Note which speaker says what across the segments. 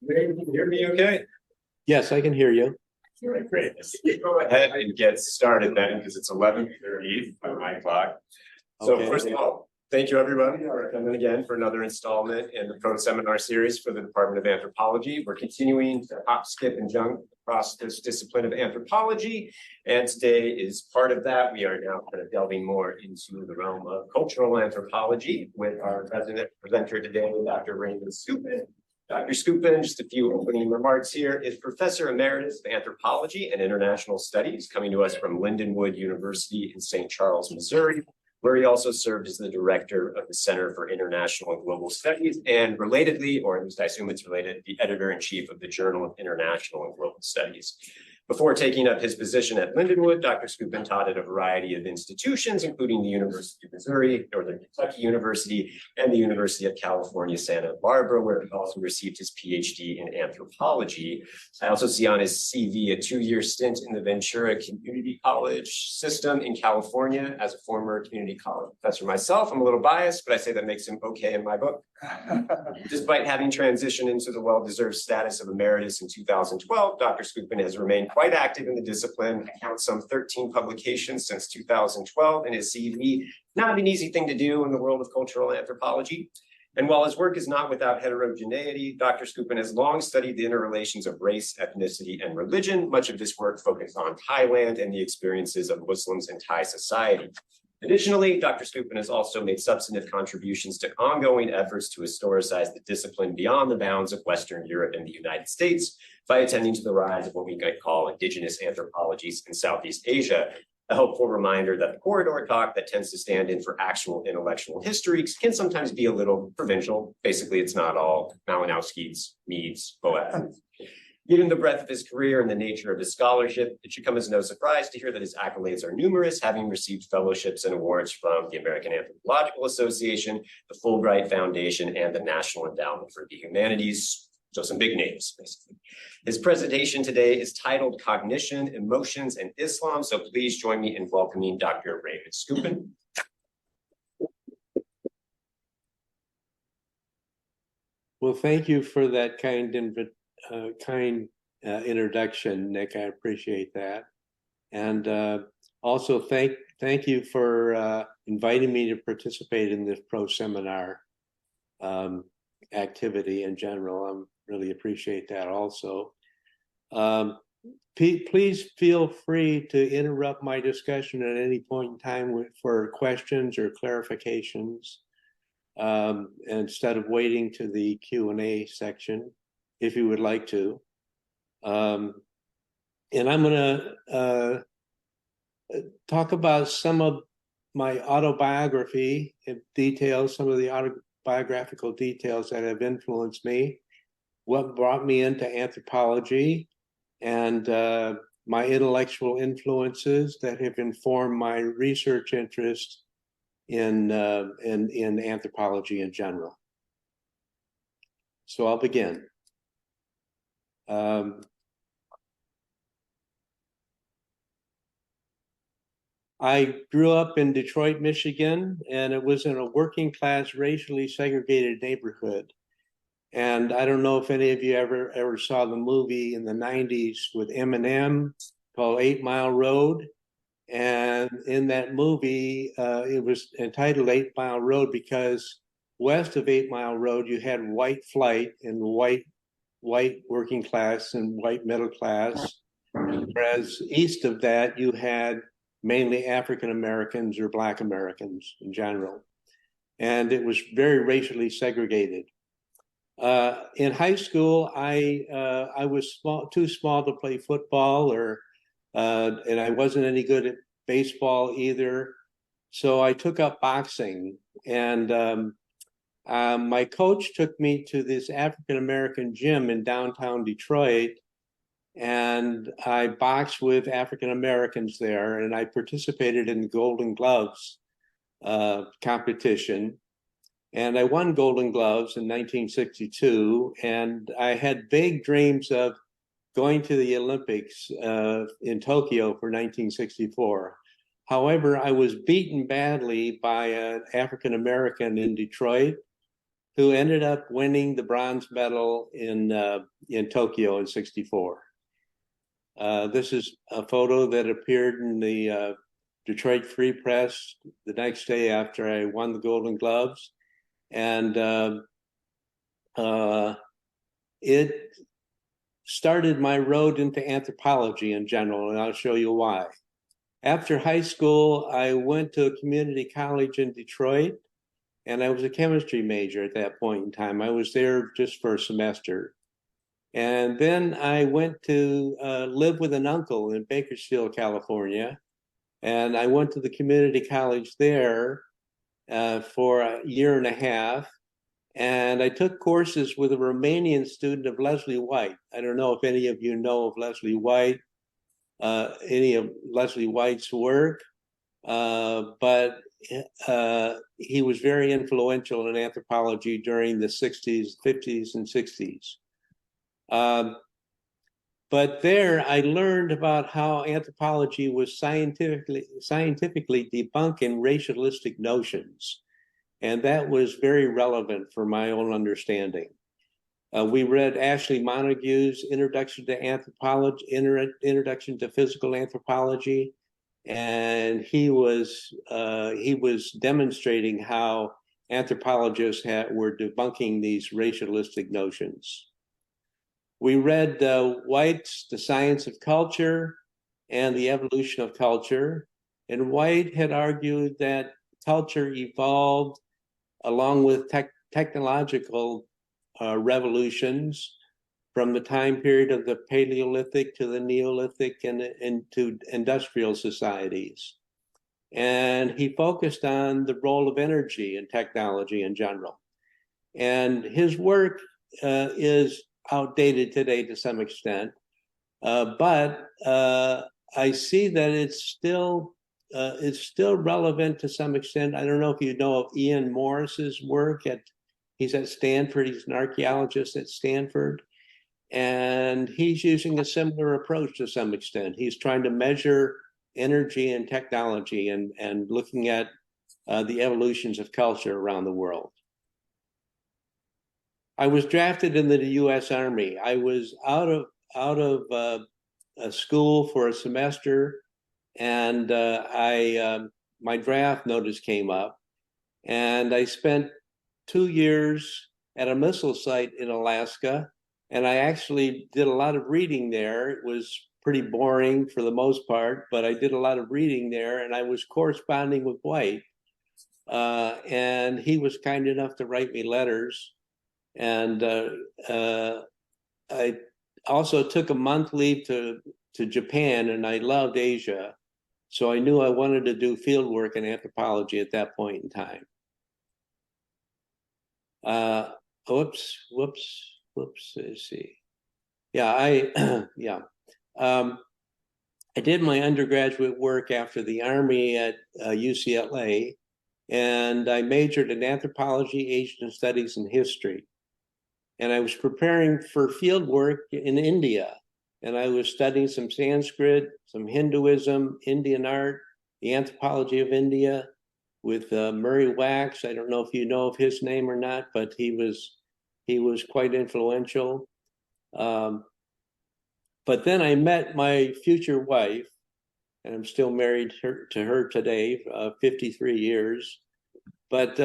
Speaker 1: Can you hear me okay?
Speaker 2: Yes, I can hear you.
Speaker 1: Great. Let's go ahead and get started then, because it's 11:30 by my clock. So
Speaker 2: Okay.
Speaker 1: first of all, thank you everybody for coming again for another installment in the Pro Seminar Series for the Department of Anthropology. We're continuing to hop, skip, and jump across this discipline of anthropology. And today is part of that. We are now kind of delving more into the realm of cultural anthropology with our resident presenter today, Dr. Raymond Scupin. Dr. Scupin, just a few opening remarks here, is Professor Emeritus of Anthropology and International Studies, coming to us from Lindenwood University in St. Charles, Missouri, where he also served as the director of the Center for International and Global Studies, and relatedly, or at least I assume it's related, the editor-in-chief of the Journal of International and Global Studies. Before taking up his position at Lindenwood, Dr. Scupin taught at a variety of institutions, including the University of Missouri, Northern Kentucky University, and the University of California, Santa Barbara, where he also received his PhD in anthropology. I also see on his CV a 2-year stint in the Ventura Community College system in California. As a former community college professor myself, I'm a little biased, but I say that makes him okay in my book. Despite having transitioned into the well-deserved status of emeritus in 2012, Dr. Scupin has remained quite active in the discipline. I count some 13 publications since 2012 in his CV. Not an easy thing to do in the world of cultural anthropology. And while his work is not without heterogeneity, Dr. Scupin has long studied the interrelations of race, ethnicity, and religion. Much of this work focused on Thailand and the experiences of Muslims in Thai society. Additionally, Dr. Scupin has also made substantive contributions to ongoing efforts to historicize the discipline beyond the bounds of Western Europe and the United States by attending to the rise of what we might call indigenous anthropologies in Southeast Asia. A helpful reminder that the corridor talk that tends to stand in for actual intellectual history can sometimes be a little provincial. Basically, it's not all Malinowski's, Meads, Boaz. Given the breadth of his career and the nature of his scholarship, it should come as no surprise to hear that his accolades are numerous, having received fellowships and awards from the American Anthropological Association, the Fulbright Foundation, and the National Endowment for the Humanities. So some big names, basically. His presentation today is titled Cognition, Emotions, and Islam. So please join me in welcoming Dr. Raymond Scupin.
Speaker 2: Well, thank you for that kind introduction, Nick. I appreciate that. And also thank you for inviting me to participate in this pro seminar activity in general. I really appreciate that also. Please feel free to interrupt my discussion at any point in time for questions or clarifications, instead of waiting to the Q&A section, if you would like to. And I'm going to talk about some of my autobiography details, some of the autobiographical details that have influenced me, what brought me into anthropology, and my intellectual influences that have informed my research interest in anthropology in general. So I'll begin. I grew up in Detroit, Michigan, and it was in a working class, racially segregated neighborhood. And I don't know if any of you ever saw the movie in the 90s with Eminem called 8 Mile Road. And in that movie, it was entitled 8 Mile Road because west of 8 Mile Road, you had white flight and white working class and white middle class. Whereas east of that, you had mainly African Americans or Black Americans in general. And it was very racially segregated. In high school, I was too small to play football, and I wasn't any good at baseball either. So I took up boxing, and my coach took me to this African American gym in downtown Detroit, and I boxed with African Americans there, and I participated in the Golden Gloves competition. And I won Golden Gloves in 1962, and I had vague dreams of going to the Olympics in Tokyo for 1964. However, I was beaten badly by an African American in Detroit who ended up winning the bronze medal in Tokyo in '64. This is a photo that appeared in the Detroit Free Press the next day after I won the Golden Gloves. And it started my road into anthropology in general, and I'll show you why. After high school, I went to a community college in Detroit, and I was a chemistry major at that point in time. I was there just for a semester. And then I went to live with an uncle in Bakersfield, California. And I went to the community college there for a year and a half. And I took courses with a Romanian student of Leslie White. I don't know if any of you know of Leslie White, any of Leslie White's work, but he was very influential in anthropology during the 60s, 50s, and 60s. But there I learned about how anthropology was scientifically debunking racialistic notions. And that was very relevant for my own understanding. We read Ashley Montague's Introduction to Anthropology, Introduction to Physical Anthropology, and he was demonstrating how anthropologists were debunking these racialistic notions. We read White's The Science of Culture and the Evolution of Culture, and White had argued that culture evolved along with technological revolutions from the time period of the Paleolithic to the Neolithic and into industrial societies. And he focused on the role of energy in technology in general. And his work is outdated today to some extent, but I see that it's still relevant to some extent. I don't know if you know of Ian Morris's work. He's at Stanford. He's an archaeologist at Stanford, and he's using a similar approach to some extent. He's trying to measure energy and technology and looking at the evolutions of culture around the world. I was drafted into the U.S. Army. I was out of school for a semester, and my draft notice came up, and I spent 2 years at a missile site in Alaska, and I actually did a lot of reading there. It was pretty boring for the most part, but I did a lot of reading there, and I was corresponding with White, and he was kind enough to write me letters. And I also took a month leave to Japan, and I loved Asia. So I knew I wanted to do field work in anthropology at that point in time. Let's see. Yeah, I did my undergraduate work after the Army at UCLA, and I majored in anthropology, Asian studies, and history. And I was preparing for field work in India, and I was studying some Sanskrit, some Hinduism, Indian art, the anthropology of India with Murray Wax. I don't know if you know of his name or not, but he was quite influential. But then I met my future wife, and I'm still married to her today, 53 years. But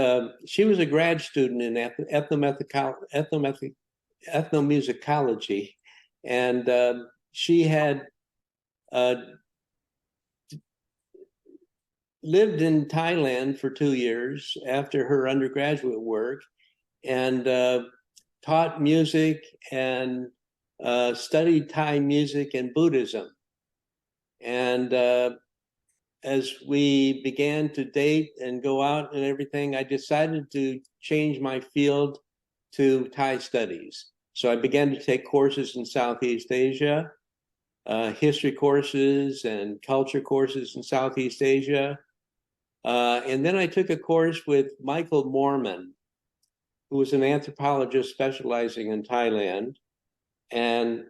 Speaker 2: she was a grad student in ethnomusicology, and she had lived in Thailand for 2 years after her undergraduate work, and taught music and studied Thai music and Buddhism. And as we began to date and go out and everything, I decided to change my field to Thai studies. So I began to take courses in Southeast Asia, history courses and culture courses in Southeast Asia. And then I took a course with Michael Moorman, who was an anthropologist specializing in Thailand. And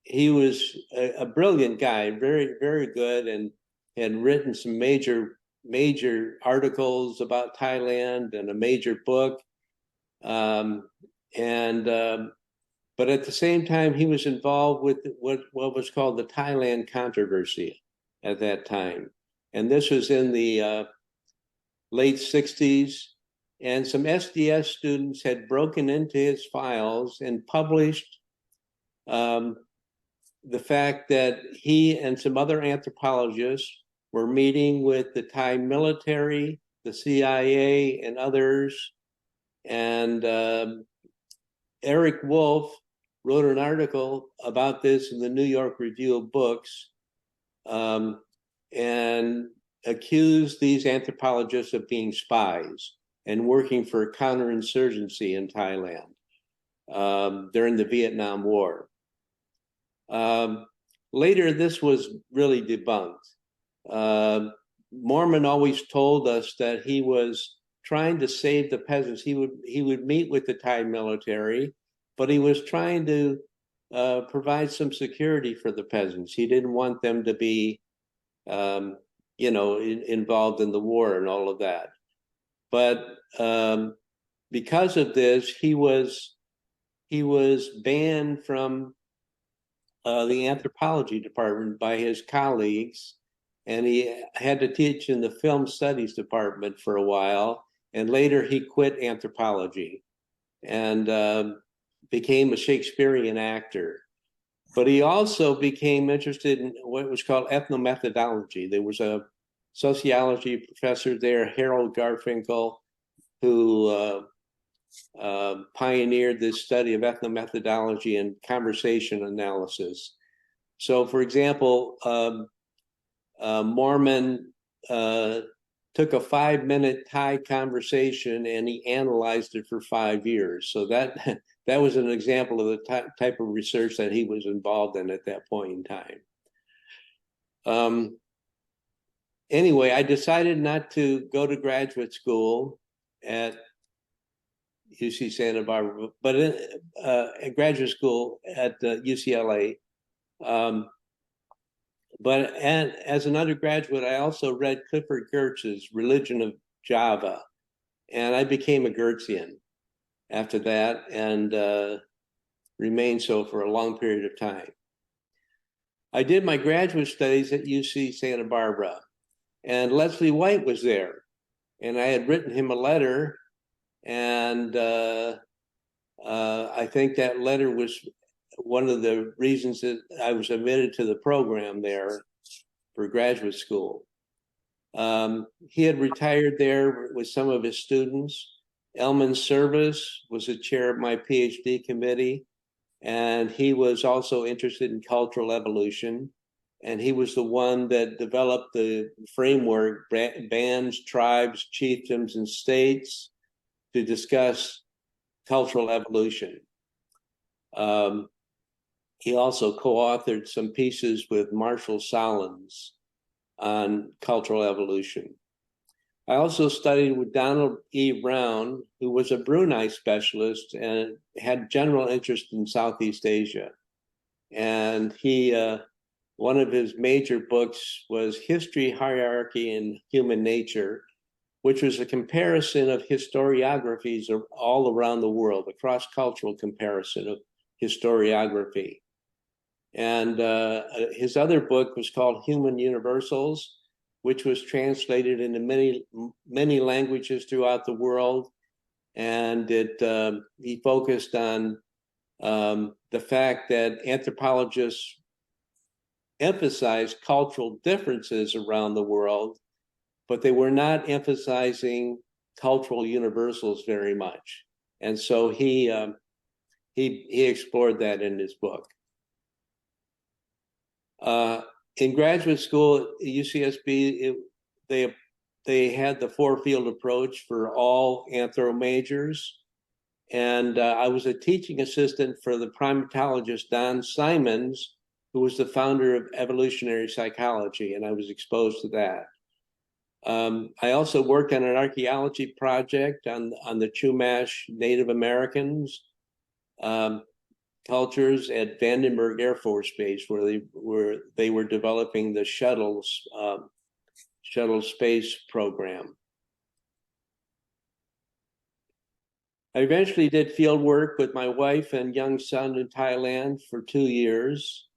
Speaker 2: he was a brilliant guy, very, very good, and had written some major articles about Thailand and a major book. But at the same time, he was involved with what was called the Thailand controversy at that time. And this was in the late 60s. And some SDS students had broken into his files and published the fact that he and some other anthropologists were meeting with the Thai military, the CIA, and others. And Eric Wolf wrote an article about this in the New York Review of Books, and accused these anthropologists of being spies and working for counterinsurgency in Thailand during the Vietnam War. Later, this was really debunked. Mormon always told us that he was trying to save the peasants. He would meet with the Thai military, but he was trying to provide some security for the peasants. He didn't want them to be, involved in the war and all of that. But because of this, he was banned from the anthropology department by his colleagues, and he had to teach in the film studies department for a while. And later he quit anthropology and became a Shakespearean actor. But he also became interested in what was called ethnomethodology. There was a sociology professor there, Harold Garfinkel, who pioneered this study of ethnomethodology and conversation analysis. So, for example, Mormon took a 5-minute Thai conversation and he analyzed it for 5 years. So that was an example of the type of research that he was involved in at that point in time. Anyway, I decided not to go to graduate school at UC Santa Barbara, but at graduate school at UCLA. But as an undergraduate, I also read Clifford Geertz's Religion of Java, and I became a Geertzian after that and remained so for a long period of time. I did my graduate studies at UC Santa Barbara, and Leslie White was there, and I had written him a letter, and I think that letter was one of the reasons that I was admitted to the program there for graduate school. He had retired there with some of his students. Elman Service was the chair of my PhD committee, and he was also interested in cultural evolution. And he was the one that developed the framework, bands, tribes, chiefdoms, and states, to discuss cultural evolution. He also co-authored some pieces with Marshall Solins on cultural evolution. I also studied with Donald E. Brown, who was a Brunei specialist and had general interest in Southeast Asia. And he, one of his major books was History, Hierarchy, and Human Nature, which was a comparison of historiographies all around the world, a cross-cultural comparison of historiography. And his other book was called Human Universals, which was translated into many languages throughout the world. And he focused on the fact that anthropologists emphasize cultural differences around the world, but they were not emphasizing cultural universals very much. And so he explored that in his book. In graduate school at UCSB, they had the 4-field approach for all anthro majors. And I was a teaching assistant for the primatologist Don Simons, who was the founder of evolutionary psychology, and I was exposed to that. I also worked on an archaeology project on the Chumash Native Americans cultures at Vandenberg Air Force Base, where they were developing the shuttle space program. I eventually did field work with my wife and young son in Thailand for 2 years.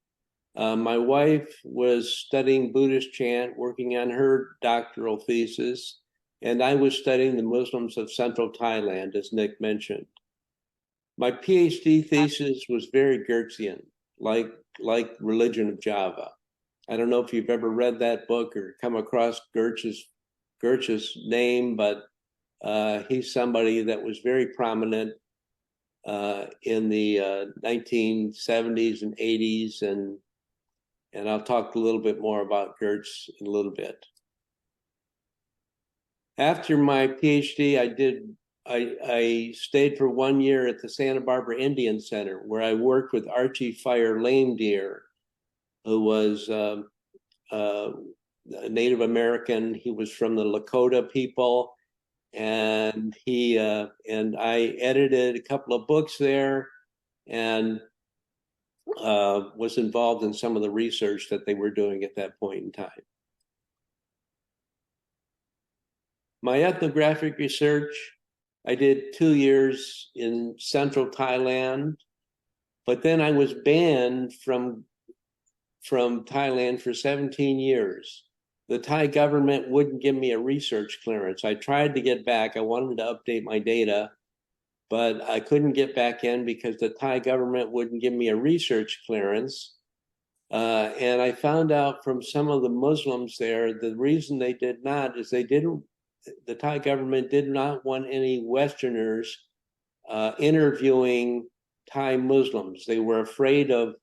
Speaker 2: My wife was studying Buddhist chant, working on her doctoral thesis, and I was studying the Muslims of Central Thailand, as Nick mentioned. My PhD thesis was very Geertzian, like Religion of Java. I don't know if you've ever read that book or come across Geertz's name, but he's somebody that was very prominent in the 1970s and 80s, and I'll talk a little bit more about Geertz in a little bit. After my PhD, I stayed for 1 year at the Santa Barbara Indian Center, where I worked with Archie Fire Lame Deer, who was a Native American. He was from the Lakota people, and I edited a couple of books there, and was involved in some of the research that they were doing at that point in time. My ethnographic research, I did 2 years in Central Thailand, but then I was banned from Thailand for 17 years. The Thai government wouldn't give me a research clearance. I tried to get back. I wanted to update my data, but I couldn't get back in because the Thai government wouldn't give me a research clearance. And I found out from some of the Muslims there, the reason they did not is the Thai government did not want any Westerners interviewing Thai Muslims. They were afraid of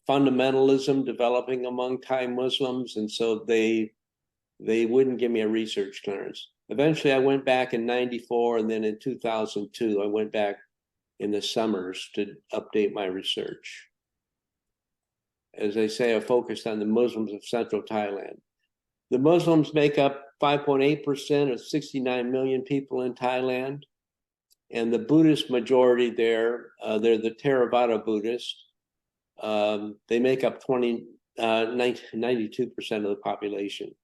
Speaker 2: fundamentalism developing among Thai Muslims, and so they wouldn't give me a research clearance. Eventually, I went back in '94, and then in 2002, I went back in the summers to update my research. As I say, I focused on the Muslims of Central Thailand. The Muslims make up 5.8% of 69 million people in Thailand, and the Buddhist majority there, they're the Theravada Buddhists. They make up 92% of the population.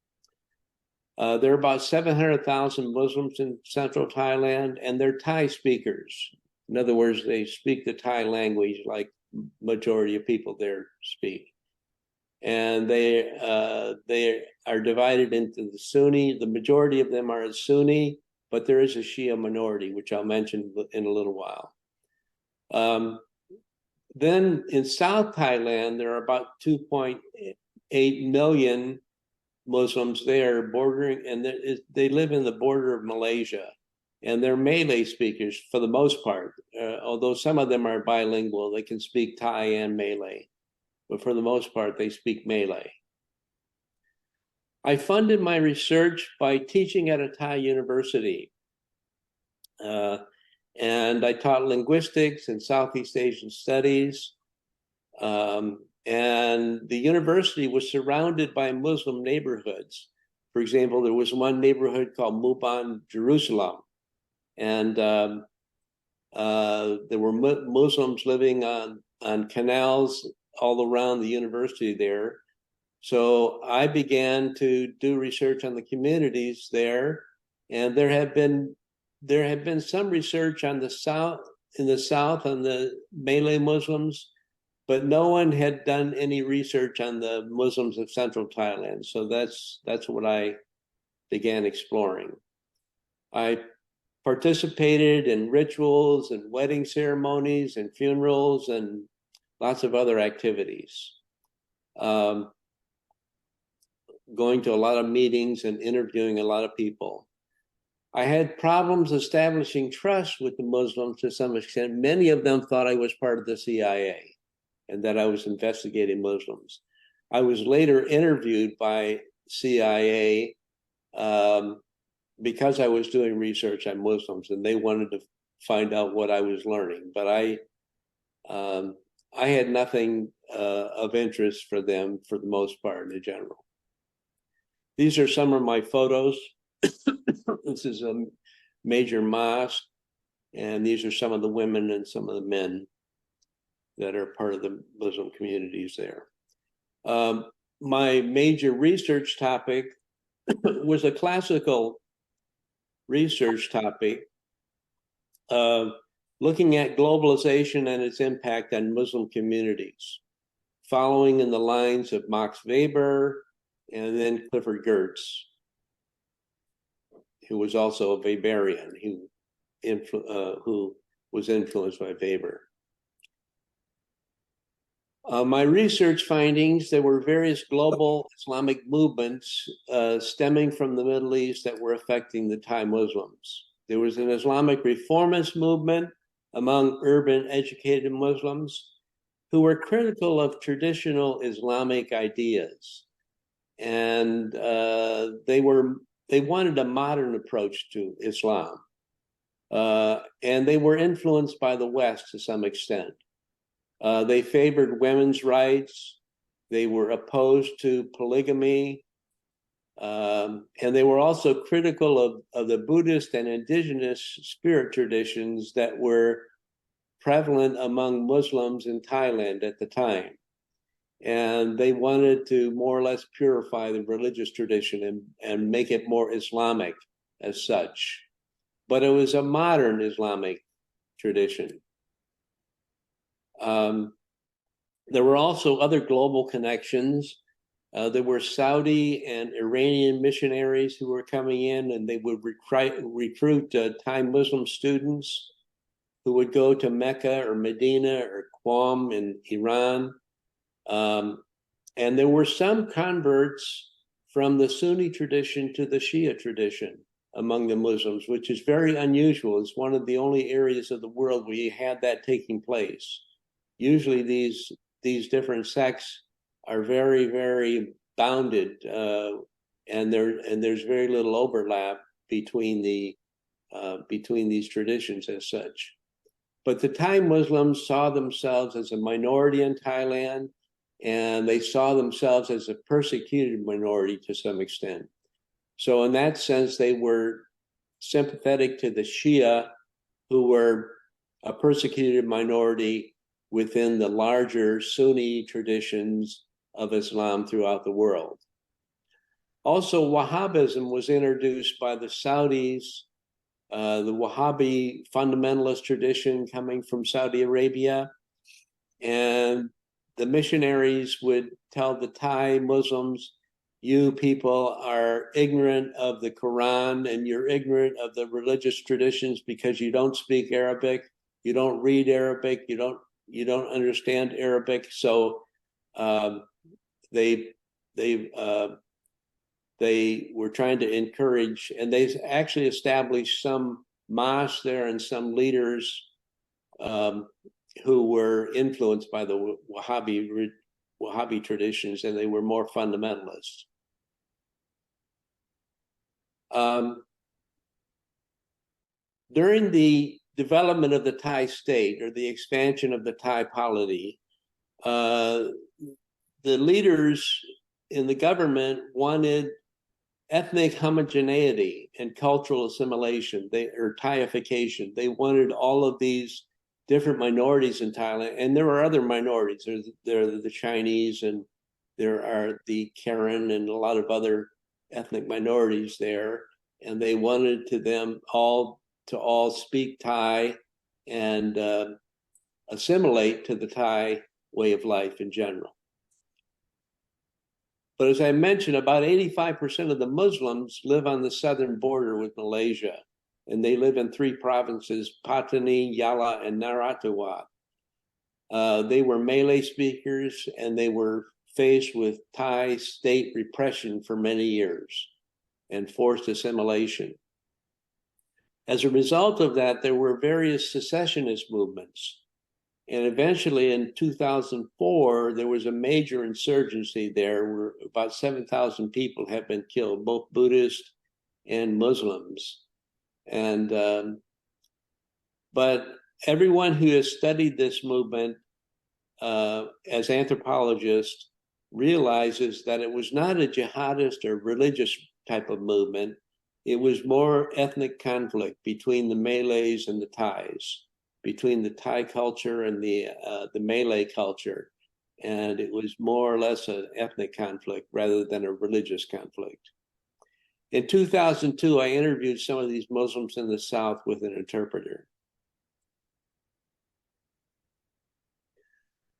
Speaker 2: There are about 700,000 Muslims in Central Thailand, and they're Thai speakers. In other words, they speak the Thai language like majority of people there speak. And they are divided into the Sunni. The majority of them are Sunni, but there is a Shia minority, which I'll mention in a little while. Then in South Thailand, there are about 2.8 million Muslims there bordering, and they live in the border of Malaysia. And they're Malay speakers for the most part, although some of them are bilingual. They can speak Thai and Malay, but for the most part, they speak Malay. I funded my research by teaching at a Thai university. And I taught linguistics and Southeast Asian studies. And the university was surrounded by Muslim neighborhoods. For example, there was one neighborhood called Muban, Jerusalem. And there were Muslims living on canals all around the university there. So I began to do research on the communities there, and there had been some research on the south on the Malay Muslims, but no one had done any research on the Muslims of Central Thailand. So that's what I began exploring. I participated in rituals and wedding ceremonies and funerals and lots of other activities. Going to a lot of meetings and interviewing a lot of people. I had problems establishing trust with the Muslims to some extent. Many of them thought I was part of the CIA and that I was investigating Muslims. I was later interviewed by CIA because I was doing research on Muslims, and they wanted to find out what I was learning. But I had nothing of interest for them for the most part in general. These are some of my photos. This is a major mosque, and these are some of the women and some of the men that are part of the Muslim communities there. My major research topic was a classical research topic, looking at globalization and its impact on Muslim communities, following in the lines of Max Weber and then Clifford Geertz, who was also a Weberian, who was influenced by Weber. My research findings, there were various global Islamic movements stemming from the Middle East that were affecting the Thai Muslims. There was an Islamic reformist movement among urban educated Muslims who were critical of traditional Islamic ideas. And they wanted a modern approach to Islam. And they were influenced by the West to some extent. They favored women's rights. They were opposed to polygamy. And they were also critical of the Buddhist and indigenous spirit traditions that were prevalent among Muslims in Thailand at the time. And they wanted to more or less purify the religious tradition and make it more Islamic as such. But it was a modern Islamic tradition. There were also other global connections. There were Saudi and Iranian missionaries who were coming in, and they would recruit Thai Muslim students who would go to Mecca or Medina or Qom in Iran. And there were some converts from the Sunni tradition to the Shia tradition among the Muslims, which is very unusual. It's one of the only areas of the world where you had that taking place. Usually these different sects are very, very bounded, and there's very little overlap between these traditions as such. But the Thai Muslims saw themselves as a minority in Thailand, and they saw themselves as a persecuted minority to some extent. So in that sense, they were sympathetic to the Shia, who were a persecuted minority within the larger Sunni traditions of Islam throughout the world. Also, Wahhabism was introduced by the Saudis, the Wahhabi fundamentalist tradition coming from Saudi Arabia, and the missionaries would tell the Thai Muslims, you people are ignorant of the Quran and you're ignorant of the religious traditions because you don't speak Arabic, you don't read Arabic, you don't understand Arabic. So they were trying to encourage, and they actually established some mosques there and some leaders who were influenced by the Wahhabi traditions, and they were more fundamentalists. During the development of the Thai state, or the expansion of the Thai polity, the leaders in the government wanted ethnic homogeneity and cultural assimilation, or Thaiification. They wanted all of these different minorities in Thailand, and there are other minorities. There are the Chinese, and there are the Karen, and a lot of other ethnic minorities there, and they wanted to all speak Thai and assimilate to the Thai way of life in general. But as I mentioned, about 85% of the Muslims live on the southern border with Malaysia, and they live in 3 provinces, Pattani, Yala, and Narathiwat. They were Malay speakers, and they were faced with Thai state repression for many years and forced assimilation. As a result of that, there were various secessionist movements. And eventually in 2004, there was a major insurgency there where about 7,000 people have been killed, both Buddhists and Muslims. And but everyone who has studied this movement as anthropologists realizes that it was not a jihadist or religious type of movement. It was more ethnic conflict between the Malays and the Thais, between the Thai culture and the Malay culture. And it was more or less an ethnic conflict rather than a religious conflict. In 2002, I interviewed some of these Muslims in the South with an interpreter.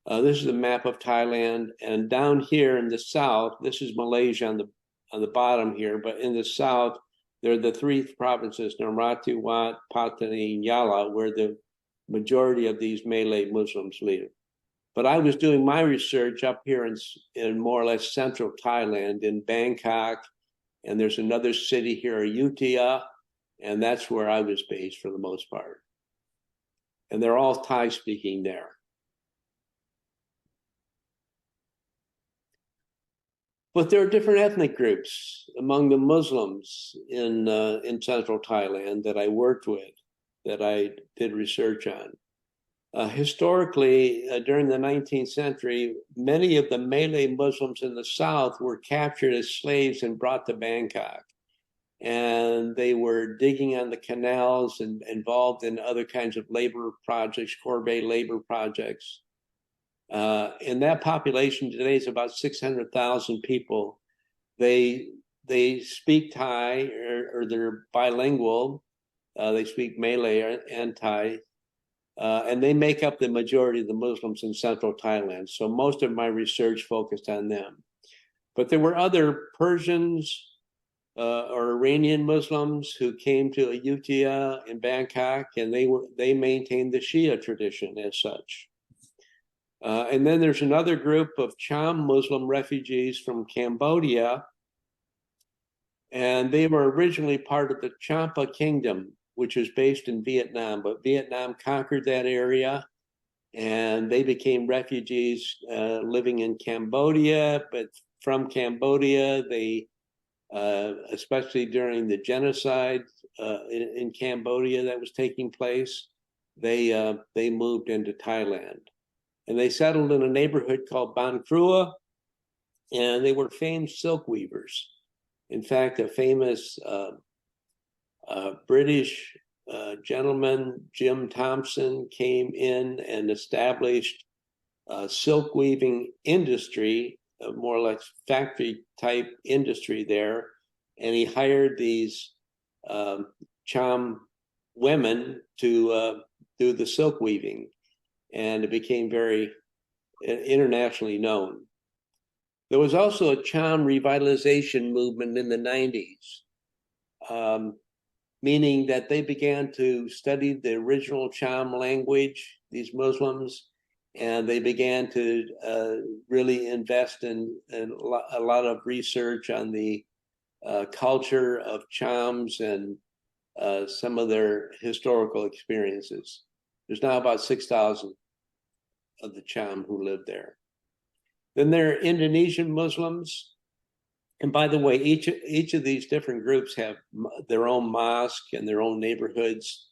Speaker 2: This is a map of Thailand, and down here in the south, this is Malaysia on the bottom here, but in the south, there are the three provinces, Narathiwat, Wat, Patani, and Yala, where the majority of these Malay Muslims live. But I was doing my research up here in more or less central Thailand, in Bangkok, and there's another city here, Ayutthaya, and that's where I was based for the most part. And they're all Thai speaking there. But there are different ethnic groups among the Muslims in central Thailand that I worked with, that I did research on. Historically, during the 19th century, many of the Malay Muslims in the South were captured as slaves and brought to Bangkok. And they were digging on the canals and involved in other kinds of labor projects, Corvée labor projects. And that population today is about 600,000 people. They speak Thai or they're bilingual. They speak Malay and Thai. And they make up the majority of the Muslims in central Thailand. So most of my research focused on them. But there were other Persians or Iranian Muslims who came to Ayutthaya in Bangkok, and they maintained the Shia tradition as such. And then there's another group of Cham Muslim refugees from Cambodia, and they were originally part of the Champa Kingdom, which is based in Vietnam, but Vietnam conquered that area, and they became refugees living in Cambodia. But from Cambodia, they, especially during the genocide in Cambodia that was taking place, they moved into Thailand. And they settled in a neighborhood called Ban Krua, and they were famed silk weavers. In fact, a famous British gentleman, Jim Thompson, came in and established a silk weaving industry, a more or less factory type industry there. And he hired these Cham women to do the silk weaving. And it became very internationally known. There was also a Cham revitalization movement in the 90s, meaning that they began to study the original Cham language, these Muslims, and they began to really invest in a lot of research on the culture of Chams and some of their historical experiences. There's now about 6,000 of the Cham who live there. Then there are Indonesian Muslims. And by the way, each of these different groups have their own mosque and their own neighborhoods.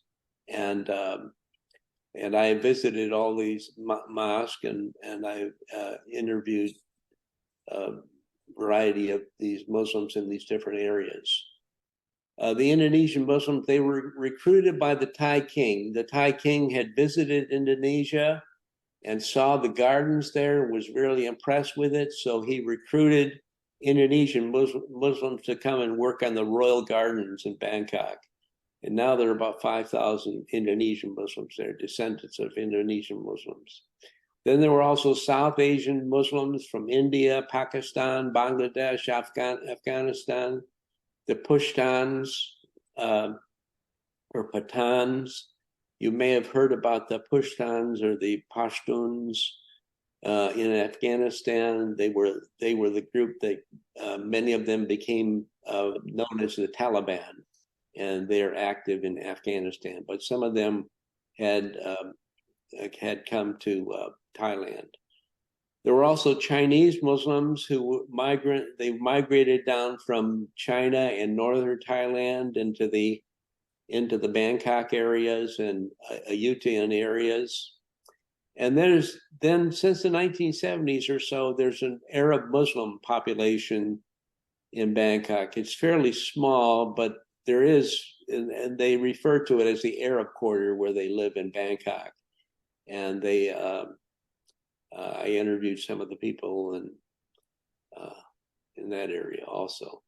Speaker 2: And I visited all these mosques and I interviewed a variety of these Muslims in these different areas. The Indonesian Muslims, they were recruited by the Thai king. The Thai king had visited Indonesia and saw the gardens there and was really impressed with it. So he recruited Indonesian Muslims to come and work on the royal gardens in Bangkok. And now there are about 5,000 Indonesian Muslims there, descendants of Indonesian Muslims. Then there were also South Asian Muslims from India, Pakistan, Bangladesh, Afghanistan, the Pashtuns or Pathans. You may have heard about the Pashtuns or the Pashtuns in Afghanistan. They were the group that many of them became known as the Taliban, and they are active in Afghanistan. But some of them had come to Thailand. There were also Chinese Muslims who migrated down from China and northern Thailand into the Bangkok areas and Ayutthayan areas. And then since the 1970s or so, there's an Arab Muslim population in Bangkok. It's fairly small, but there is, and they refer to it as the Arab quarter where they live in Bangkok. And I interviewed some of the people in that area also.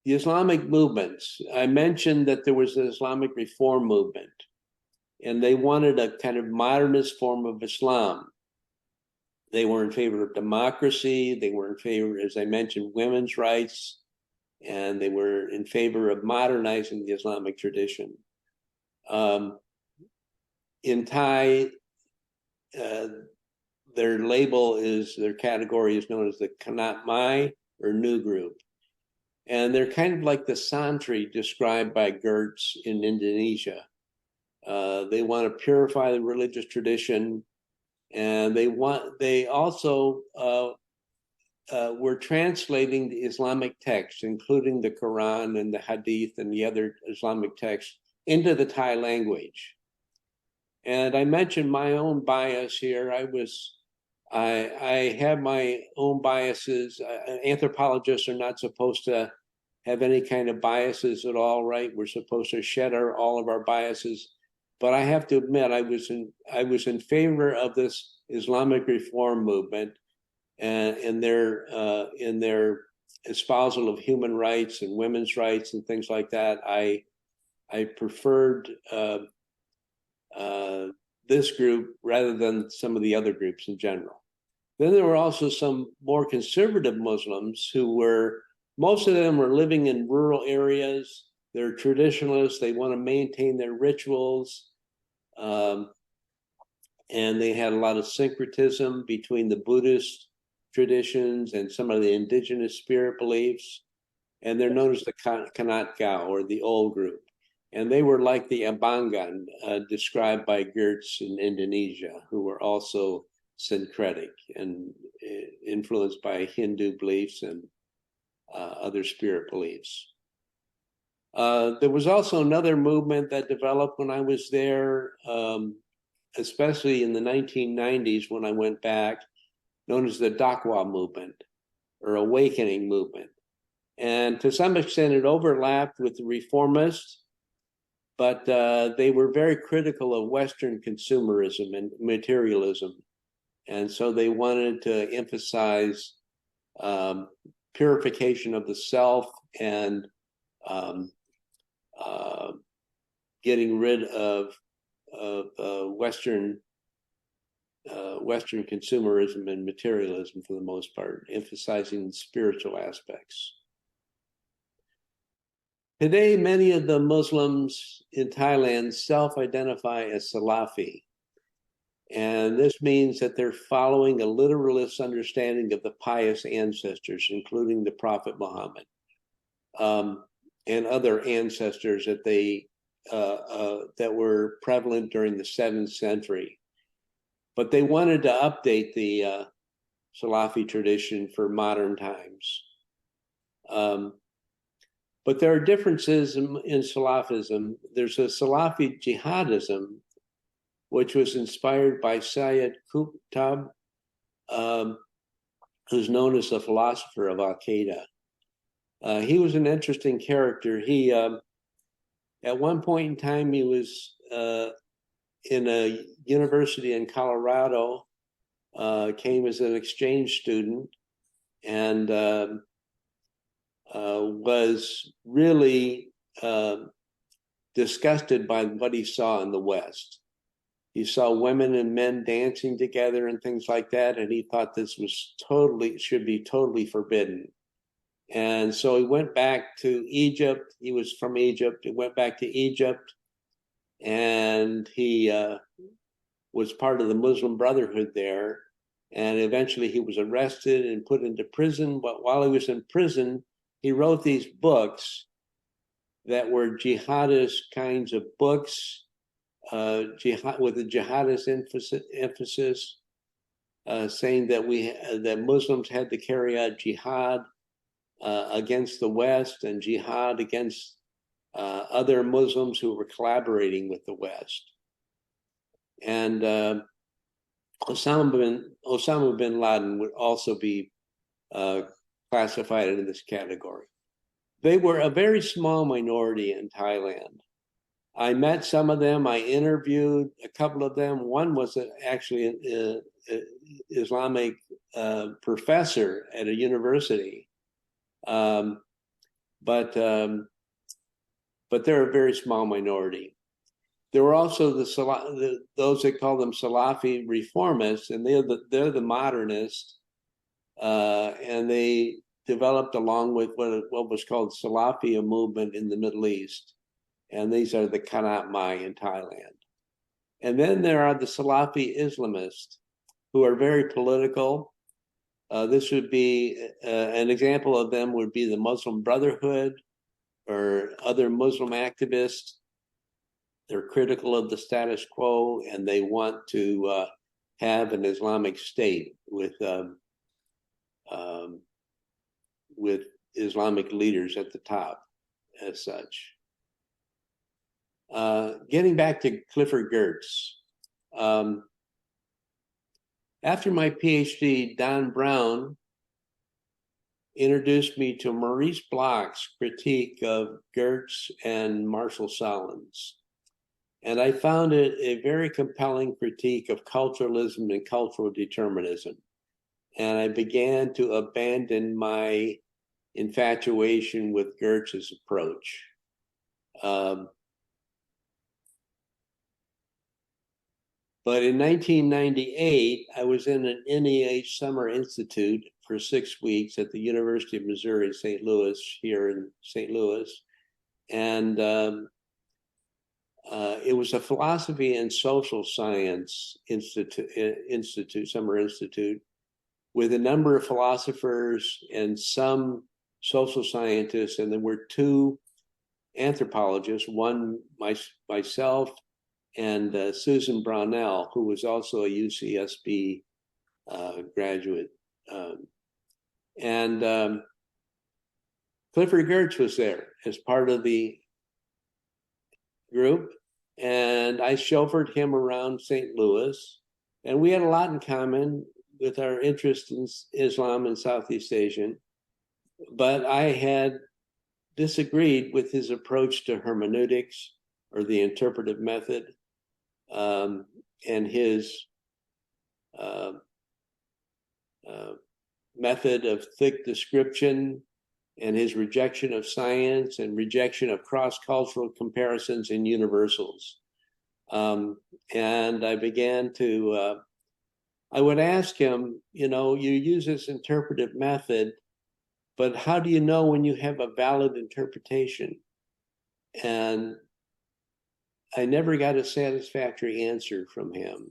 Speaker 2: the Islamic movements. I mentioned that there was an Islamic reform movement, and they wanted a kind of modernist form of Islam. They were in favor of democracy. They were in favor, as I mentioned, women's rights, and they were in favor of modernizing the Islamic tradition. In Thai, their category is known as the Kanat Mai, or New Group. And they're kind of like the Santri described by Geertz in Indonesia. They want to purify the religious tradition, and they also were translating the Islamic texts, including the Quran and the Hadith and the other Islamic texts, into the Thai language. And I mentioned my own bias here. I have my own biases. Anthropologists are not supposed to have any kind of biases at all, right? We're supposed to shed all of our biases. But I have to admit, I was in favor of this Islamic reform movement, and in their espousal of human rights and women's rights and things like that. I preferred this group rather than some of the other groups in general. Then there were also some more conservative Muslims most of them were living in rural areas. They're traditionalists. They want to maintain their rituals. And they had a lot of syncretism between the Buddhist traditions and some of the indigenous spirit beliefs. And they're known as the Kanat Gao, or the old group. And they were like the Abangan described by Geertz in Indonesia, who were also syncretic and influenced by Hindu beliefs and other spirit beliefs. There was also another movement that developed when I was there, especially in the 1990s when I went back, known as the Dakwa movement, or awakening movement. And to some extent it overlapped with the reformists, but they were very critical of Western consumerism and materialism. And so they wanted to emphasize purification of the self and getting rid of Western consumerism and materialism for the most part, emphasizing spiritual aspects. Today, many of the Muslims in Thailand self-identify as Salafi. And this means that they're following a literalist understanding of the pious ancestors, including the Prophet Muhammad, and other ancestors that were prevalent during the 7th century. But they wanted to update the Salafi tradition for modern times. But there are differences in Salafism. There's a Salafi jihadism, which was inspired by Sayyid Qutb, who's known as the philosopher of Al-Qaeda. He was an interesting character. He, at one point in time, he was in a university in Colorado, came as an exchange student, and was really disgusted by what he saw in the West. He saw women and men dancing together and things like that, and he thought this was should be totally forbidden. And so he went back to Egypt. He was from Egypt. He went back to Egypt, and he was part of the Muslim Brotherhood there. And eventually he was arrested and put into prison. But while he was in prison, he wrote these books that were jihadist kinds of books, with a jihadist emphasis, saying that Muslims had to carry out jihad against the West and jihad against other Muslims who were collaborating with the West. And Osama bin Laden would also be classified in this category. They were a very small minority in Thailand. I met some of them. I interviewed a couple of them. One was actually an Islamic professor at a university. but they're a very small minority. There were also those that call them Salafi reformists, and they're the modernists, and they developed along with what was called Salafi movement in the Middle East, and these are the Kanat Mai in Thailand. And then there are the Salafi Islamists, who are very political. This would be an example of them would be the Muslim Brotherhood or other Muslim activists. They're critical of the status quo, and they want to have an Islamic state with Islamic leaders at the top, as such. Getting back to Clifford Geertz. After my PhD, Don Brown introduced me to Maurice Bloch's critique of Geertz and Marshall Sahlins. And I found it a very compelling critique of culturalism and cultural determinism. And I began to abandon my infatuation with Geertz's approach. But in 1998, I was in an NEH Summer Institute for 6 weeks at the University of Missouri in St. Louis, here in St. Louis. And it was a philosophy and social science summer institute, with a number of philosophers and some social scientists, and there were 2 anthropologists, one myself and Susan Brownell, who was also a UCSB graduate. Clifford Geertz was there as part of the group, and I chauffeured him around St. Louis, and we had a lot in common with our interest in Islam and Southeast Asian, but I had disagreed with his approach to hermeneutics, or the interpretive method, and his method of thick description, and his rejection of science and rejection of cross-cultural comparisons and universals. And I began to, I would ask him, you use this interpretive method, but how do you know when you have a valid interpretation? And I never got a satisfactory answer from him.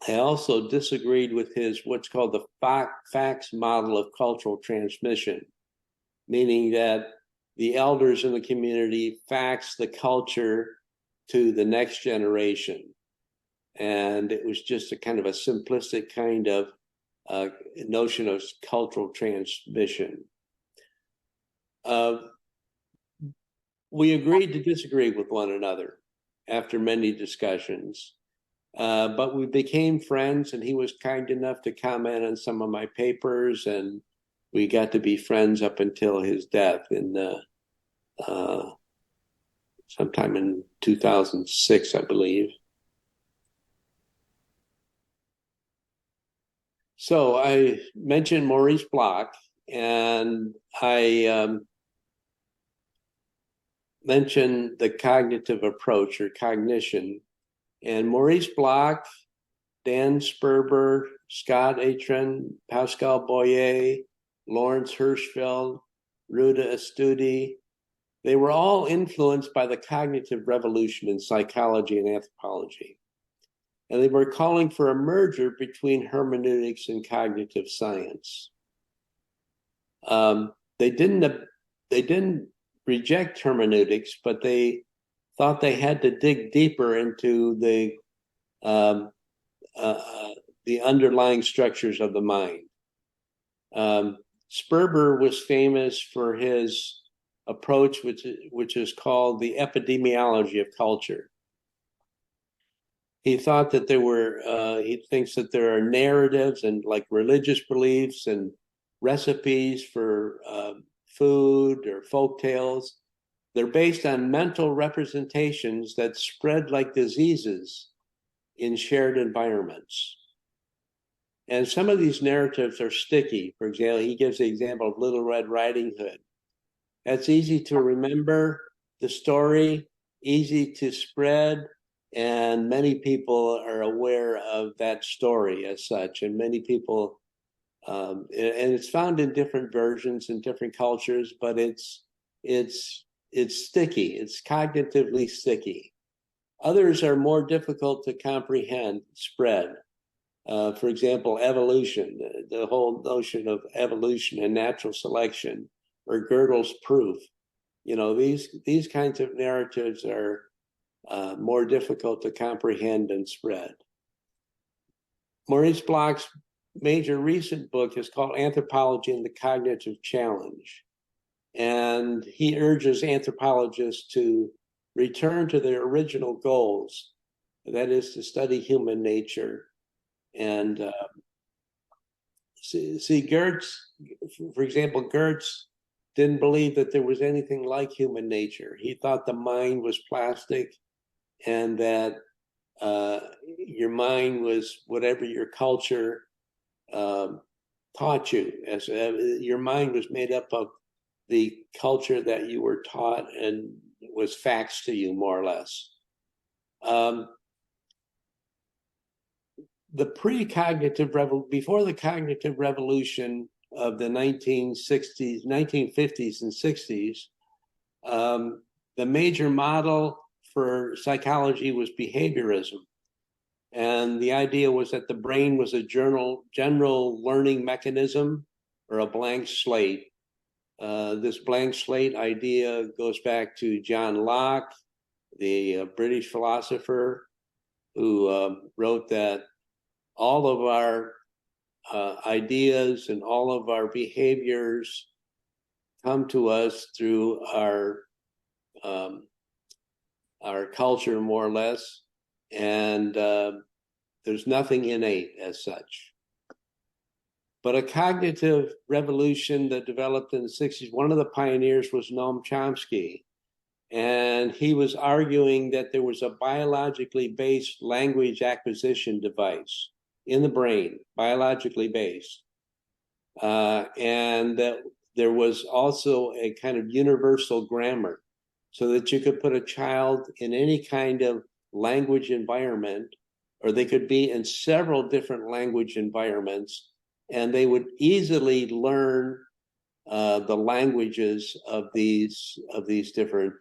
Speaker 2: I also disagreed with his what's called the fax model of cultural transmission, meaning that the elders in the community fax the culture to the next generation. And it was just a kind of a simplistic kind of notion of cultural transmission. We agreed to disagree with one another after many discussions. But we became friends, and he was kind enough to comment on some of my papers, and we got to be friends up until his death in sometime in 2006, I believe. So I mentioned Maurice Bloch, and I mentioned the cognitive approach, or cognition. And Maurice Bloch, Dan Sperber, Scott Atran, Pascal Boyer, Lawrence Hirschfeld, Ruda Estudi, they were all influenced by the cognitive revolution in psychology and anthropology. And they were calling for a merger between hermeneutics and cognitive science. They didn't reject hermeneutics, but they thought they had to dig deeper into the underlying structures of the mind. Sperber was famous for his approach, which is called the epidemiology of culture. He thought that he thinks that there are narratives and like religious beliefs and recipes for food or folk tales. They're based on mental representations that spread like diseases in shared environments. And some of these narratives are sticky. For example, he gives the example of Little Red Riding Hood. That's easy to remember, the story, easy to spread, and many people are aware of that story as such. And many people, and it's found in different versions in different cultures, but it's sticky. It's cognitively sticky. Others are more difficult to comprehend, spread. For example, evolution, the whole notion of evolution and natural selection, or Gödel's proof. You know, these kinds of narratives are more difficult to comprehend and spread. Maurice Bloch's major recent book is called Anthropology and the Cognitive Challenge. And he urges anthropologists to return to their original goals, that is to study human nature. And see, Geertz, for example, Geertz didn't believe that there was anything like human nature. He thought the mind was plastic, and that your mind was whatever your culture taught you. As your mind was made up of the culture that you were taught and was faxed to you, more or less. The pre-cognitive before the cognitive revolution of the 1950s and 60s, the major model for psychology was behaviorism. And the idea was that the brain was a general learning mechanism, or a blank slate. This blank slate idea goes back to John Locke, the British philosopher, who wrote that all of our ideas and all of our behaviors come to us through our culture, more or less, and there's nothing innate as such. But a cognitive revolution that developed in the 60s, one of the pioneers was Noam Chomsky. And he was arguing that there was a biologically based language acquisition device in the brain, biologically based. And that there was also a kind of universal grammar, so that you could put a child in any kind of language environment, or they could be in several different language environments, and they would easily learn the languages of these different,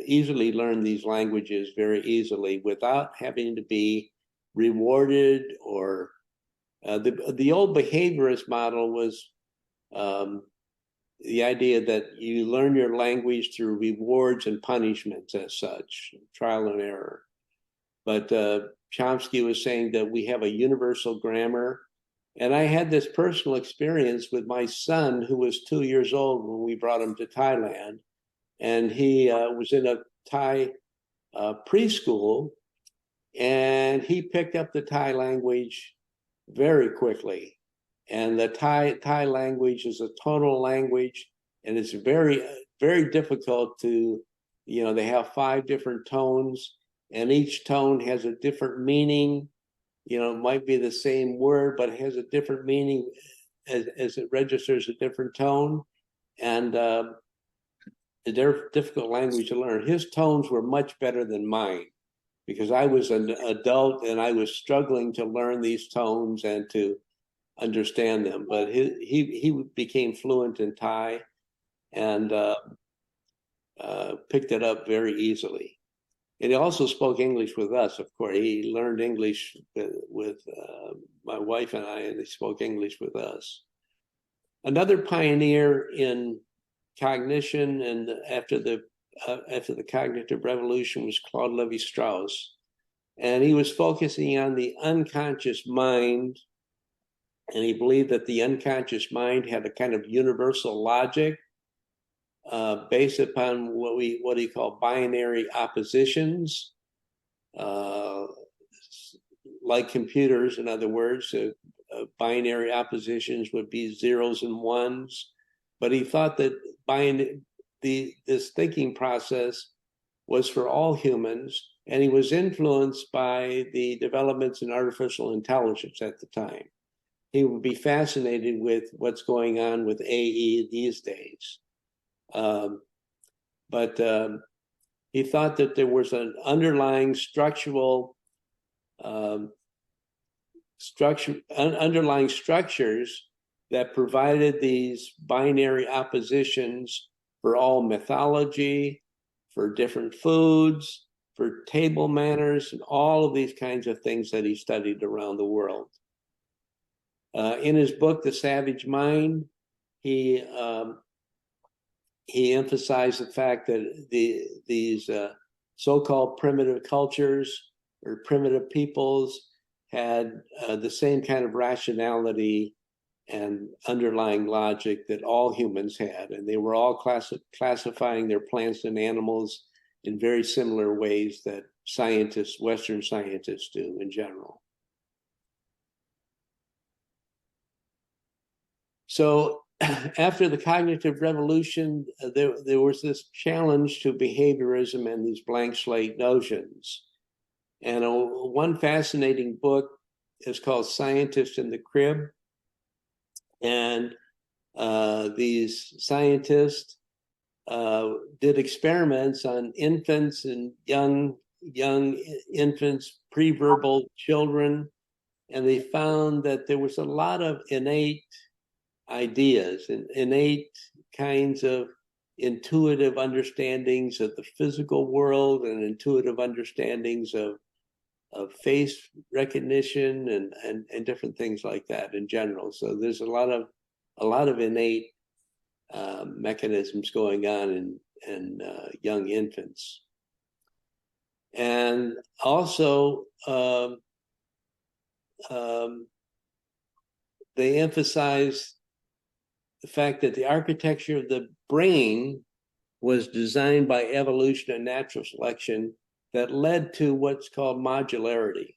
Speaker 2: easily learn these languages very easily without having to be rewarded, or the old behaviorist model was the idea that you learn your language through rewards and punishments as such, trial and error. But Chomsky was saying that we have a universal grammar. And I had this personal experience with my son, who was 2 years old when we brought him to Thailand. And he was in a Thai preschool, and he picked up the Thai language very quickly. And the Thai language is a tonal language, and it's very, very difficult to, they have 5 different tones, and each tone has a different meaning. It might be the same word, but it has a different meaning as it registers a different tone. And they're difficult language to learn. His tones were much better than mine, because I was an adult and I was struggling to learn these tones and to understand them. But he became fluent in Thai and picked it up very easily. And he also spoke English with us, of course. He learned English with my wife and I, and he spoke English with us. Another pioneer in cognition and after the cognitive revolution was Claude Lévi-Strauss. And he was focusing on the unconscious mind. And he believed that the unconscious mind had a kind of universal logic based upon what he called binary oppositions, like computers. In other words, binary oppositions would be zeros and ones. But he thought that this thinking process was for all humans, and he was influenced by the developments in artificial intelligence at the time. He would be fascinated with what's going on with AE these days. But he thought that there was an underlying underlying structures that provided these binary oppositions for all mythology, for different foods, for table manners, and all of these kinds of things that he studied around the world. In his book, The Savage Mind, he emphasized the fact that these so-called primitive cultures or primitive peoples had the same kind of rationality and underlying logic that all humans had, and they were all classifying their plants and animals in very similar ways that scientists, Western scientists, do in general. So after the cognitive revolution, there was this challenge to behaviorism and these blank slate notions. And one fascinating book is called Scientist in the Crib. And these scientists did experiments on infants and young infants, pre-verbal children, and they found that there was a lot of innate ideas and innate kinds of intuitive understandings of the physical world and intuitive understandings of face recognition and different things like that in general. So there's a lot of innate mechanisms going on in young infants. And also they emphasize the fact that the architecture of the brain was designed by evolution and natural selection that led to what's called modularity.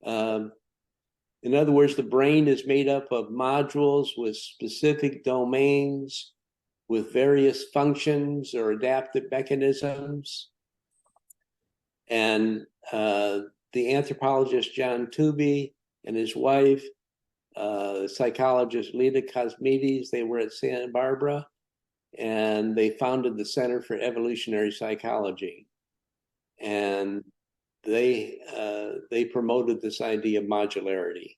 Speaker 2: In other words, the brain is made up of modules with specific domains, with various functions or adaptive mechanisms. And the anthropologist John Tooby and his wife, psychologist Lita Cosmides, they were at Santa Barbara, and they founded the Center for Evolutionary Psychology. And they promoted this idea of modularity.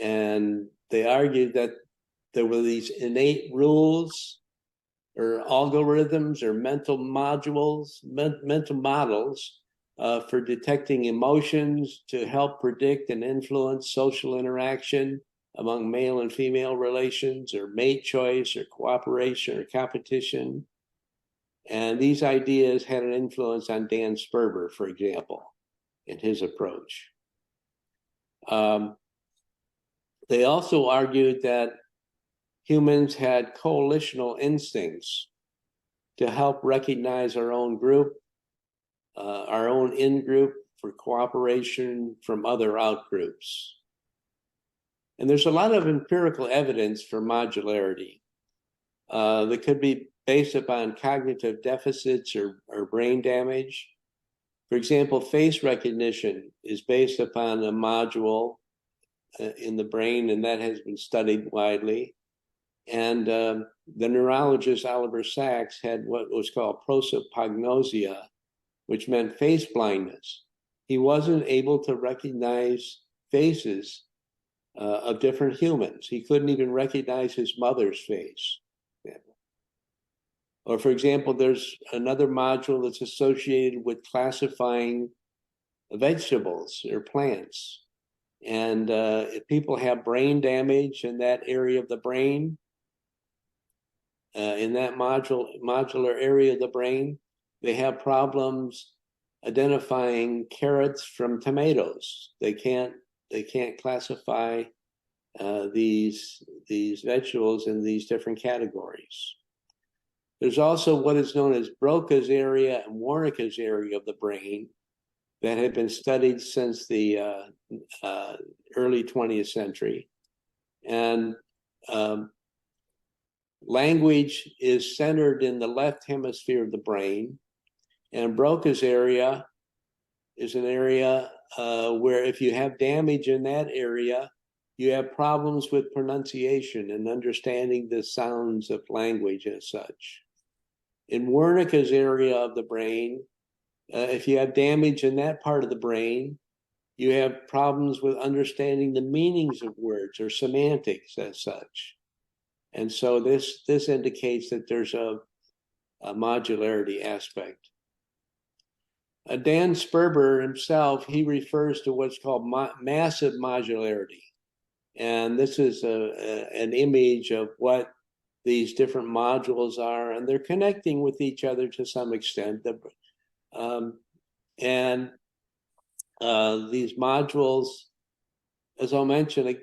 Speaker 2: And they argued that there were these innate rules or algorithms or mental models for detecting emotions to help predict and influence social interaction among male and female relations, or mate choice, or cooperation, or competition. And these ideas had an influence on Dan Sperber, for example, in his approach. They also argued that humans had coalitional instincts to help recognize our own group, our own in-group, for cooperation from other out-groups. And there's a lot of empirical evidence for modularity that could be based upon cognitive deficits or brain damage. For example, face recognition is based upon a module in the brain, and that has been studied widely. And the neurologist Oliver Sacks had what was called prosopagnosia, which meant face blindness. He wasn't able to recognize faces of different humans. He couldn't even recognize his mother's face. Or for example, there's another module that's associated with classifying vegetables or plants. And if people have brain damage in that area of the brain, in that modular area of the brain, they have problems identifying carrots from tomatoes. They can't classify these vegetables in these different categories. There's also what is known as Broca's area and Wernicke's area of the brain that have been studied since the early 20th century. And language is centered in the left hemisphere of the brain, and Broca's area is an area where if you have damage in that area, you have problems with pronunciation and understanding the sounds of language as such. In Wernicke's area of the brain, if you have damage in that part of the brain, you have problems with understanding the meanings of words or semantics as such. And so this indicates that there's a modularity aspect. Dan Sperber himself, he refers to what's called massive modularity. And this is an image of what these different modules are, and they're connecting with each other to some extent. These modules, as I'll mention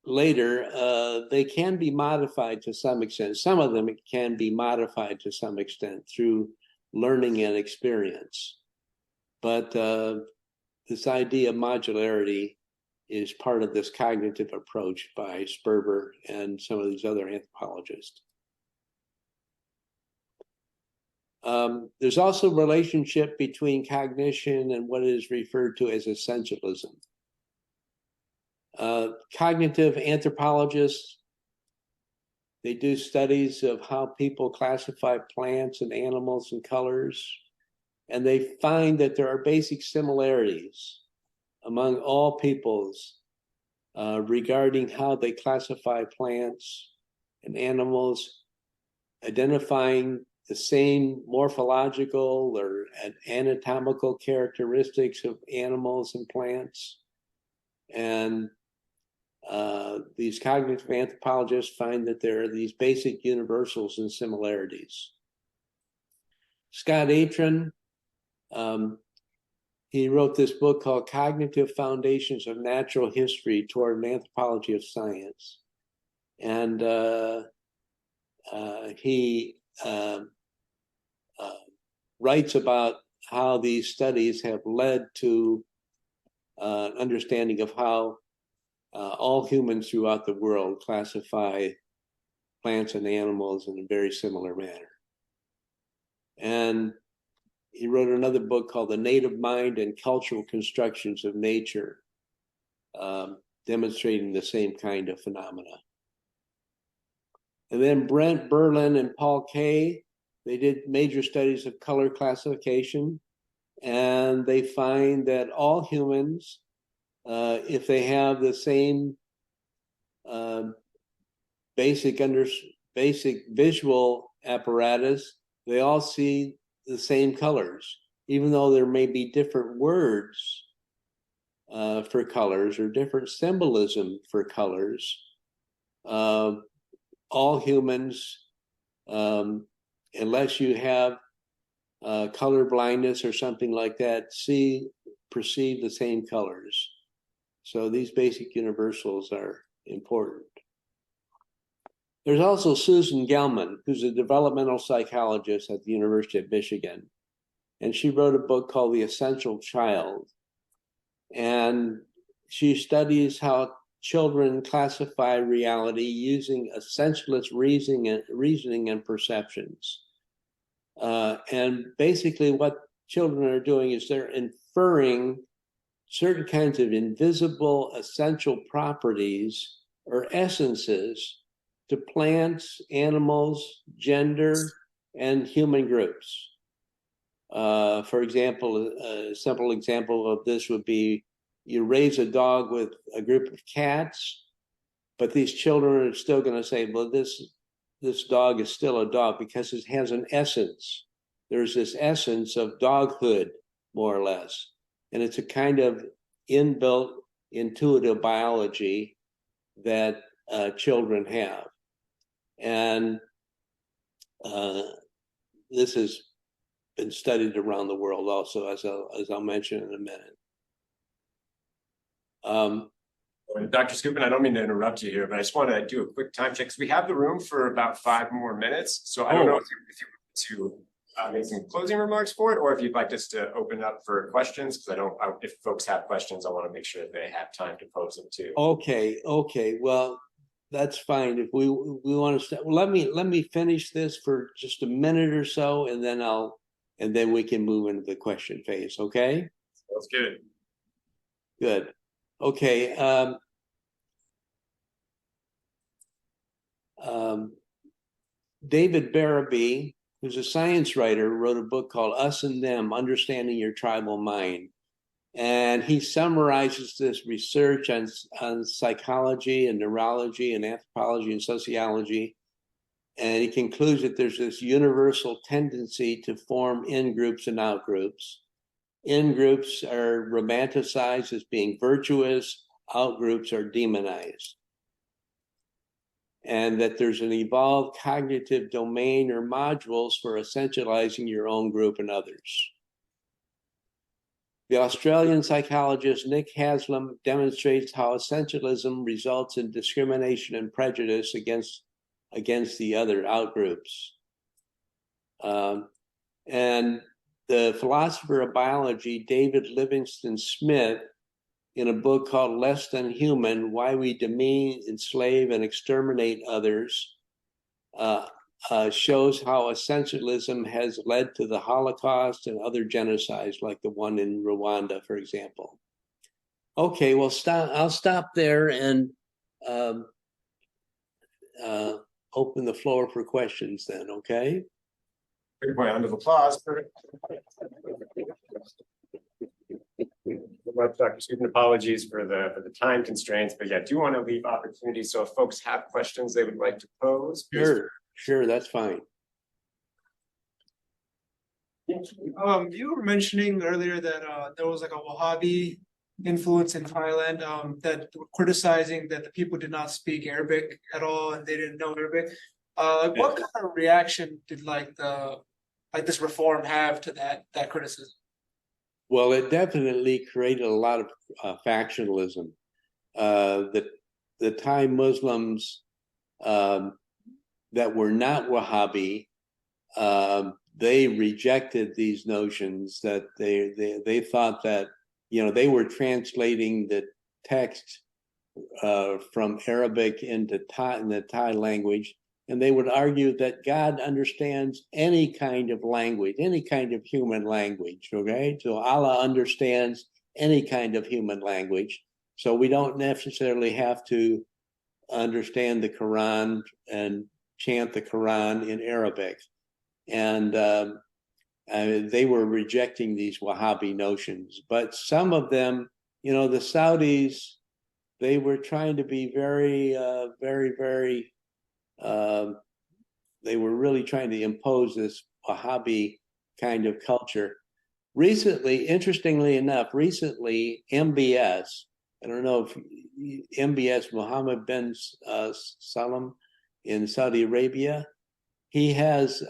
Speaker 2: later, they can be modified to some extent. Some of them can be modified to some extent through learning and experience. But this idea of modularity is part of this cognitive approach by Sperber and some of these other anthropologists. There's also a relationship between cognition and what is referred to as essentialism. Cognitive anthropologists, they do studies of how people classify plants and animals and colors, and they find that there are basic similarities among all peoples regarding how they classify plants and animals, identifying the same morphological or anatomical characteristics of animals and plants. And these cognitive anthropologists find that there are these basic universals and similarities. Scott Atran, he wrote this book called Cognitive Foundations of Natural History Toward an Anthropology of Science. And he writes about how these studies have led to understanding of how all humans throughout the world classify plants and animals in a very similar manner. And he wrote another book called The Native Mind and Cultural Constructions of Nature, demonstrating the same kind of phenomena. And then Brent Berlin and Paul Kay, they did major studies of color classification, and they find that all humans, if they have the same basic visual apparatus, they all see the same colors, even though there may be different words for colors or different symbolism for colors. All humans, unless you have color blindness or something like that, perceive the same colors. So these basic universals are important. There's also Susan Gelman, who's a developmental psychologist at the University of Michigan. And she wrote a book called The Essential Child. And she studies how children classify reality using essentialist reasoning and perceptions. And basically what children are doing is they're inferring certain kinds of invisible essential properties or essences to plants, animals, gender, and human groups. For example, a simple example of this would be you raise a dog with a group of cats, but these children are still going to say, well, this dog is still a dog because it has an essence. There's this essence of doghood, more or less. And it's a kind of inbuilt intuitive biology that children have. And this has been studied around the world also, as I'll mention in a minute.
Speaker 1: Dr. Scupin, I don't mean to interrupt you here, but I just want to do a quick time check. We have the room for about 5 more minutes. So I don't know if you want to make some closing remarks for it, or if you'd like us to open up for questions, because if folks have questions, I want to make sure that they have time to pose them too.
Speaker 2: Okay. Well, that's fine. If we want to start, let me finish this for just a minute or so, and then we can move into the question phase. Okay.
Speaker 1: That's good.
Speaker 2: Good. Okay. David Barabee, who's a science writer, wrote a book called Us and Them, Understanding Your Tribal Mind. And he summarizes this research on psychology and neurology and anthropology and sociology. And he concludes that there's this universal tendency to form in-groups and out-groups. In-groups are romanticized as being virtuous, out-groups are demonized. And that there's an evolved cognitive domain or modules for essentializing your own group and others. The Australian psychologist Nick Haslam demonstrates how essentialism results in discrimination and prejudice against the other outgroups. And the philosopher of biology, David Livingston Smith, in a book called Less Than Human, Why We Demean, Enslave, and Exterminate Others, shows how essentialism has led to the Holocaust and other genocides like the one in Rwanda, for example. Okay, well, I'll stop there and open the floor for questions then, okay?
Speaker 1: Big round of applause. Dr. Scupin, apologies for the time constraints, but yeah, do want to leave opportunities. So if folks have questions they would like to pose.
Speaker 2: Sure, that's fine.
Speaker 3: You were mentioning earlier that there was like a Wahhabi influence in Thailand that were criticizing that the people did not speak Arabic at all and they didn't know Arabic. What kind of reaction did this reform have to that criticism?
Speaker 2: Well, it definitely created a lot of factionalism. The Thai Muslims that were not Wahhabi, they rejected these notions that they thought that, you know, they were translating the text from Arabic into the Thai language, and they would argue that God understands any kind of language, any kind of human language, okay? So Allah understands any kind of human language. So we don't necessarily have to understand the Quran and chant the Quran in Arabic. And they were rejecting these Wahhabi notions. But some of them, you know, the Saudis, they were trying to be very, they were really trying to impose this Wahhabi kind of culture. Recently, interestingly enough, MBS, I don't know if MBS, Mohammed bin Salman in Saudi Arabia, he has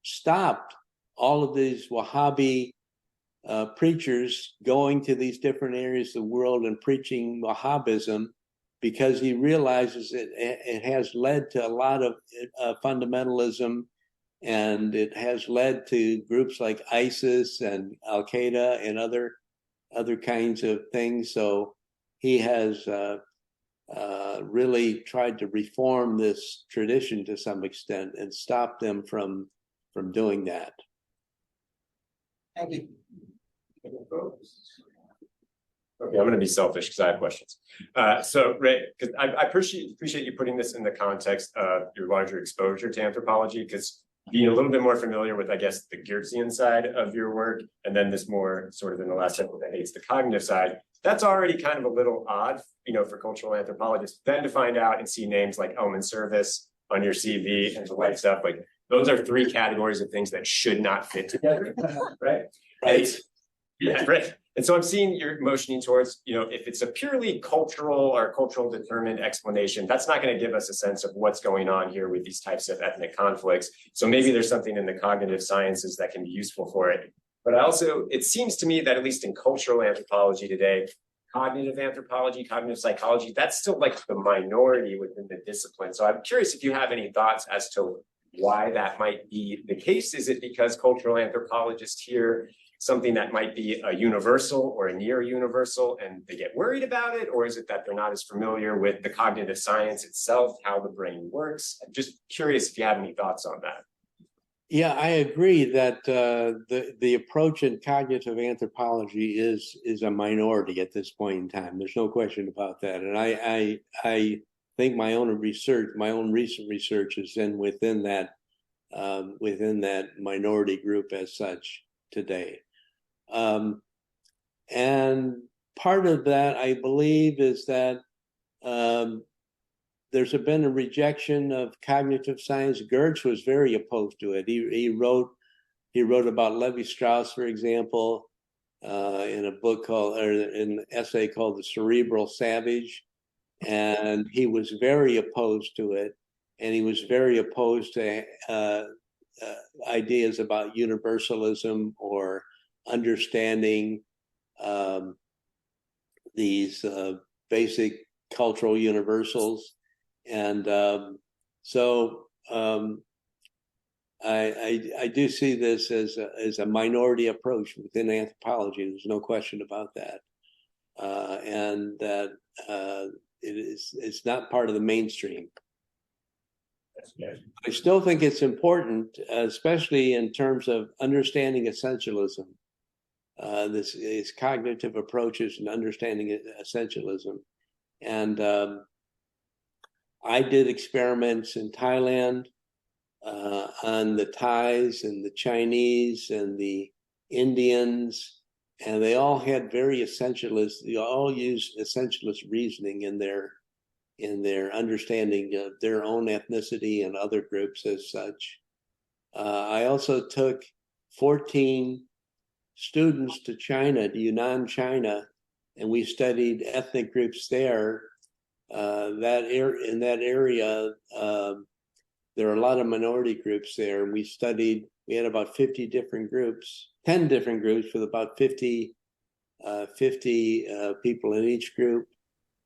Speaker 2: stopped all of these Wahhabi preachers going to these different areas of the world and preaching Wahhabism, because he realizes it has led to a lot of fundamentalism, and it has led to groups like ISIS and Al Qaeda and other kinds of things. So he has really tried to reform this tradition to some extent and stop them from doing that.
Speaker 3: Thank you.
Speaker 1: Okay, I'm going to be selfish because I have questions. So Ray, because I appreciate you putting this in the context of your larger exposure to anthropology, because being a little bit more familiar with, I guess, the Geertzian side of your work, and then this more sort of in the last several decades, the cognitive side, that's already kind of a little odd, you know, for cultural anthropologists. Then to find out and see names like Omen Service on your CV and the like stuff, like those are three categories of things that should not fit together, right?
Speaker 2: Right.
Speaker 1: Yeah, right. And so I'm seeing you're motioning towards, you know, if it's a purely cultural or cultural determined explanation, that's not going to give us a sense of what's going on here with these types of ethnic conflicts. So maybe there's something in the cognitive sciences that can be useful for it. But also, it seems to me that at least in cultural anthropology today, cognitive anthropology, cognitive psychology, that's still like the minority within the discipline. So I'm curious if you have any thoughts as to why that might be the case. Is it because cultural anthropologists hear something that might be a universal or a near universal and they get worried about it? Or is it that they're not as familiar with the cognitive science itself, how the brain works? I'm just curious if you have any thoughts on that.
Speaker 2: Yeah, I agree that the approach in cognitive anthropology is a minority at this point in time. There's no question about that, and I think my own recent research is within that minority group as such today. And part of that, I believe, is that there's been a rejection of cognitive science. Geertz was very opposed to it. He wrote about Levi-Strauss, for example, in an essay called "The Cerebral Savage," and he was very opposed to it. And he was very opposed to ideas about universalism or understanding these basic cultural universals. And so I do see this as a minority approach within anthropology. There's no question about that, and that it's not part of the mainstream. I still think it's important, especially in terms of understanding essentialism. This cognitive approaches and understanding essentialism, and I did experiments in Thailand on the Thais and the Chinese and the Indians, and they all had very essentialist. They all used essentialist reasoning in their understanding of their own ethnicity and other groups as such. I also took 14 students to China, to Yunnan, China, and we studied ethnic groups there. In that area, there are a lot of minority groups there. We had about 50 different groups, 10 different groups with about 50 people in each group.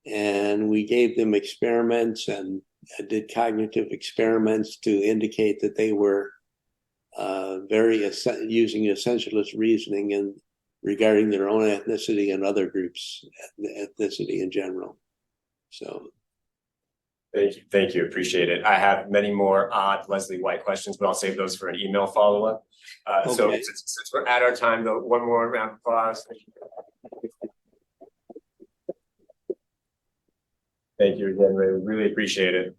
Speaker 2: And we gave them experiments and did cognitive experiments to indicate that they were using essentialist reasoning and regarding their own ethnicity and other groups' ethnicity in general. So,
Speaker 1: thank you, appreciate it. I have many more odd Leslie White questions, but I'll save those for an email follow-up. Okay. So since we're at our time, though, one more round of applause. Thank you again, Ray. We really appreciate it.